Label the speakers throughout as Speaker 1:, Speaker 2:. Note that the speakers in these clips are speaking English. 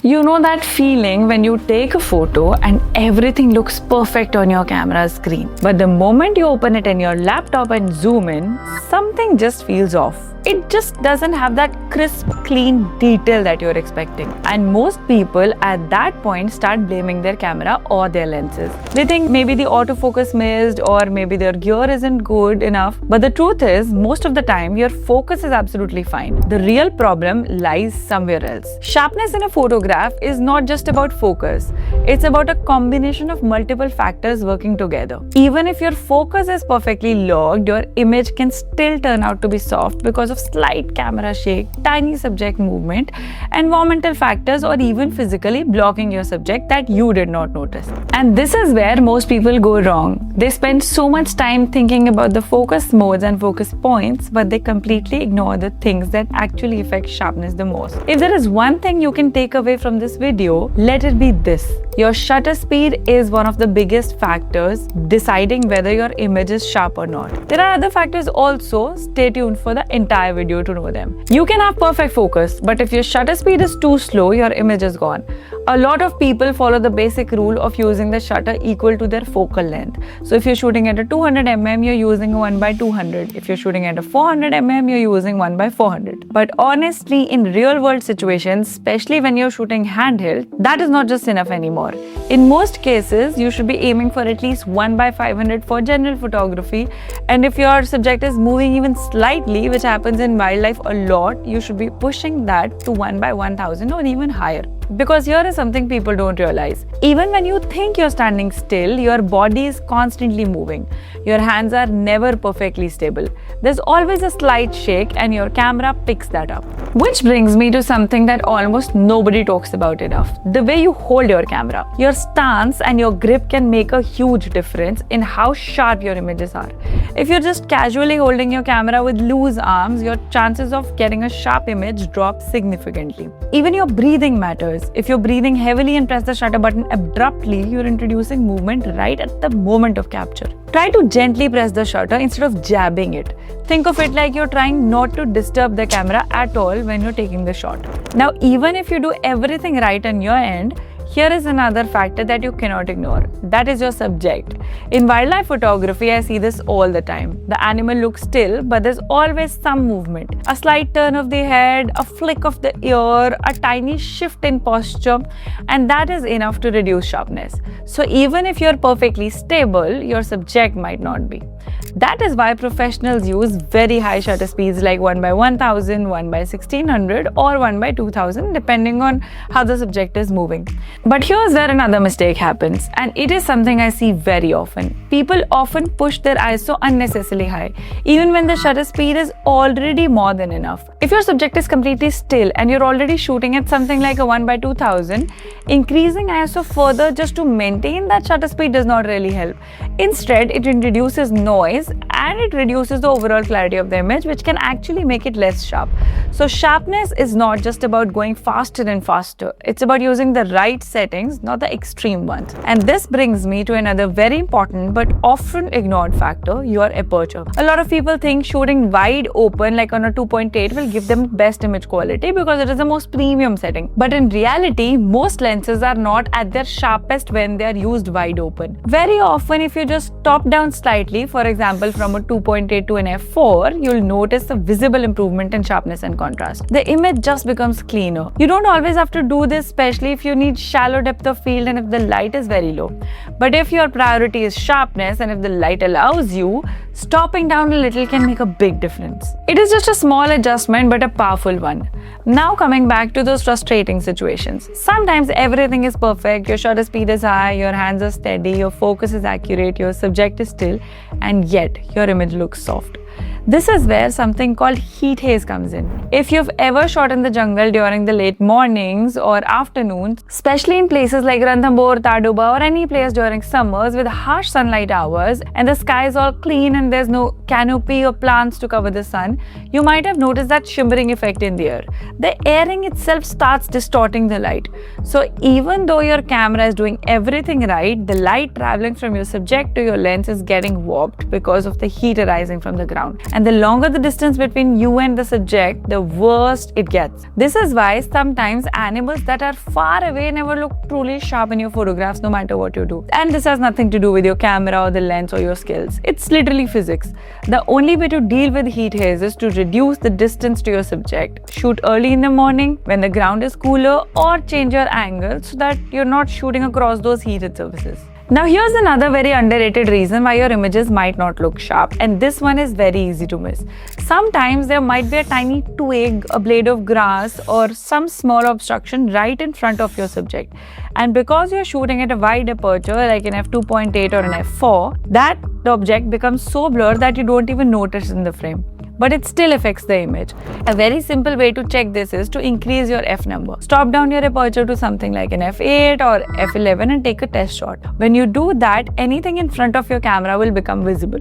Speaker 1: You know that feeling when you take a photo and everything looks perfect on your camera screen. But the moment you open it in your laptop and zoom in, something just feels off. It just doesn't have that crisp, clean detail that you're expecting. And most people at that point start blaming their camera or their lenses. They think maybe the autofocus missed or maybe their gear isn't good enough. But the truth is, most of the time, your focus is absolutely fine. The real problem lies somewhere else. Sharpness in a photograph is not just about focus. It's about a combination of multiple factors working together. Even if your focus is perfectly locked, your image can still turn out to be soft because of slight camera shake, tiny subject movement, environmental factors, or even physically blocking your subject that you did not notice. And this is where most people go wrong. They spend so much time thinking about the focus modes and focus points, but they completely ignore the things that actually affect sharpness the most. If there is one thing you can take away from this video, let it be this. Your shutter speed is one of the biggest factors deciding whether your image is sharp or not. There are other factors also. Stay tuned for the entire video to know them. You can have perfect focus, but if your shutter speed is too slow, your image is gone. A lot of people follow the basic rule of using the shutter equal to their focal length. So if you're shooting at a 200mm, you're using a 1/200. If you're shooting at a 400mm, you're using 1/400. But honestly, in real world situations, especially when you're shooting handheld, that is not just enough anymore. In most cases, you should be aiming for at least 1/500 for general photography. And if your subject is moving even slightly, which happens in wildlife a lot, you should be pushing that to 1/1000 or even higher. Because here is something people don't realize. Even when you think you're standing still, your body is constantly moving. Your hands are never perfectly stable. There's always a slight shake and your camera picks that up. Which brings me to something that almost nobody talks about enough. The way you hold your camera. Your stance and your grip can make a huge difference in how sharp your images are. If you're just casually holding your camera with loose arms, your chances of getting a sharp image drop significantly. Even your breathing matters. If you're breathing heavily and press the shutter button abruptly, you're introducing movement right at the moment of capture. Try to gently press the shutter instead of jabbing it. Think of it like you're trying not to disturb the camera at all when you're taking the shot. Now, even if you do everything right on your end, here is another factor that you cannot ignore. That is your subject. In wildlife photography, I see this all the time. The animal looks still, but there's always some movement. A slight turn of the head, a flick of the ear, a tiny shift in posture, and that is enough to reduce sharpness. So even if you're perfectly stable, your subject might not be. That is why professionals use very high shutter speeds like 1/1000, 1/1600, or 1/2000 depending on how the subject is moving. But here's where another mistake happens, and it is something I see very often. People often push their ISO unnecessarily high, even when the shutter speed is already more than enough. If your subject is completely still and you're already shooting at something like a 1/2000, increasing ISO further just to maintain that shutter speed does not really help. Instead, it introduces noise and it reduces the overall clarity of the image, which can actually make it less sharp. So sharpness is not just about going faster and faster. It's about using the right settings, not the extreme ones. And this brings me to another very important but often ignored factor, your aperture. A lot of people think shooting wide open like on a 2.8 will give them best image quality because it is the most premium setting. But in reality, most lenses are not at their sharpest when they are used wide open. Very often, if you just top down slightly, for example from a 2.8 to an f4, you'll notice a visible improvement in sharpness and contrast. The image just becomes cleaner. You don't always have to do this, especially if you need shallow depth of field and if the light is very low. But if your priority is sharpness and if the light allows you, stopping down a little can make a big difference. It is just a small adjustment but a powerful one. Now coming back to those frustrating situations. Sometimes everything is perfect, your shutter speed is high, your hands are steady, your focus is accurate, your subject is still, and yet your image looks soft. This is where something called heat haze comes in. If you've ever shot in the jungle during the late mornings or afternoons, especially in places like Ranthambore, Tadoba, or any place during summers with harsh sunlight hours and the sky is all clean and there's no canopy or plants to cover the sun, you might have noticed that shimmering effect in the air. The airing itself starts distorting the light. So even though your camera is doing everything right, the light traveling from your subject to your lens is getting warped because of the heat arising from the ground. background. And the longer the distance between you and the subject, the worse it gets. This is why sometimes animals that are far away never look truly sharp in your photographs no matter what you do. And this has nothing to do with your camera or the lens or your skills. It's literally physics. The only way to deal with heat haze is to reduce the distance to your subject. Shoot early in the morning when the ground is cooler, or change your angle so that you're not shooting across those heated surfaces. Now here's another very underrated reason why your images might not look sharp, and this one is very easy to miss. Sometimes there might be a tiny twig, a blade of grass, or some small obstruction right in front of your subject. And because you're shooting at a wide aperture like an f2.8 or an f4, that object becomes so blurred that you don't even notice in the frame. But it still affects the image. A very simple way to check this is to increase your f number. Stop down your aperture to something like an f8 or f11 and take a test shot. When you do that, anything in front of your camera will become visible.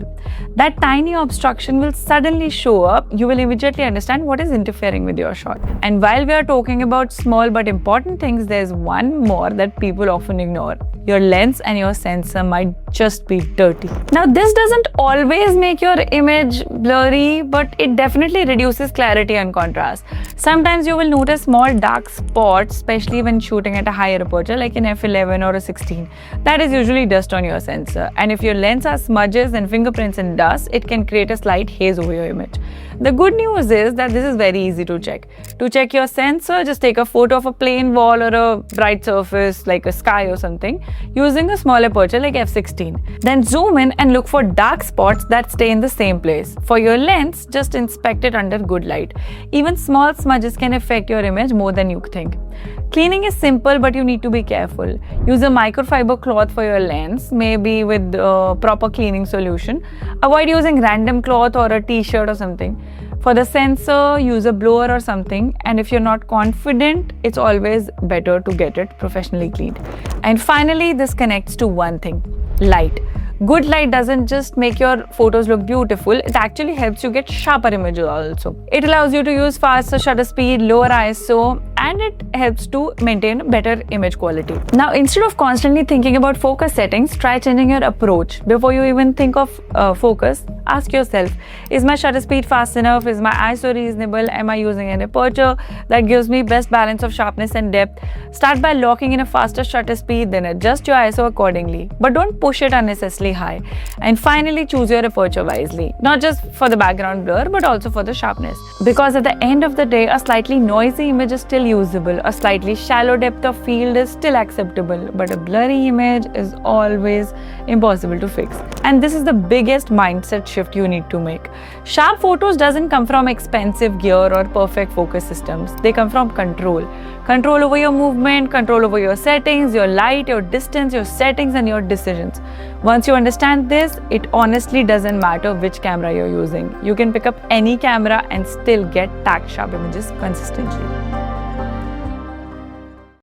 Speaker 1: That tiny obstruction will suddenly show up. You will immediately understand what is interfering with your shot. And while we are talking about small but important things, there's one more that people often ignore. Your lens and your sensor might just be dirty. Now, this doesn't always make your image blurry, but it definitely reduces clarity and contrast. Sometimes you will notice small dark spots, especially when shooting at a higher aperture like an f11 or a 16. That is usually dust on your sensor. And if your lens has smudges and fingerprints and dust, it can create a slight haze over your image. The good news is that this is very easy to check. To check your sensor, just take a photo of a plain wall or a bright surface like a sky or something using a small aperture like f16. Then zoom in and look for dark spots that stay in the same place. For your lens, just inspect it under good light. Even small smudges can affect your image more than you think. Cleaning is simple, but you need to be careful. Use a microfiber cloth for your lens, maybe with proper cleaning solution. Avoid using random cloth or a t-shirt or something. For the sensor, use a blower or something, and if you're not confident, it's always better to get it professionally cleaned. And finally, this connects to one thing: light. Good light doesn't just make your photos look beautiful, it actually helps you get sharper images also. It allows you to use faster shutter speed, lower ISO, and it helps to maintain better image quality. Now, instead of constantly thinking about focus settings, try changing your approach. Before you even think of focus, ask yourself, is my shutter speed fast enough? Is my ISO reasonable? Am I using an aperture that gives me best balance of sharpness and depth? Start by locking in a faster shutter speed, then adjust your ISO accordingly. But don't push it unnecessarily high. And finally, choose your aperture wisely, not just for the background blur, but also for the sharpness. Because at the end of the day, a slightly noisy image is still usable, a slightly shallow depth of field is still acceptable, but a blurry image is always impossible to fix. And this is the biggest mindset shift you need to make. Sharp photos doesn't come from expensive gear or perfect focus systems. They come from control. Control over your movement, control over your settings, your light, your distance, your settings, and your decisions. Once you understand this, it honestly doesn't matter which camera you're using. You can pick up any camera and still get tack sharp images consistently.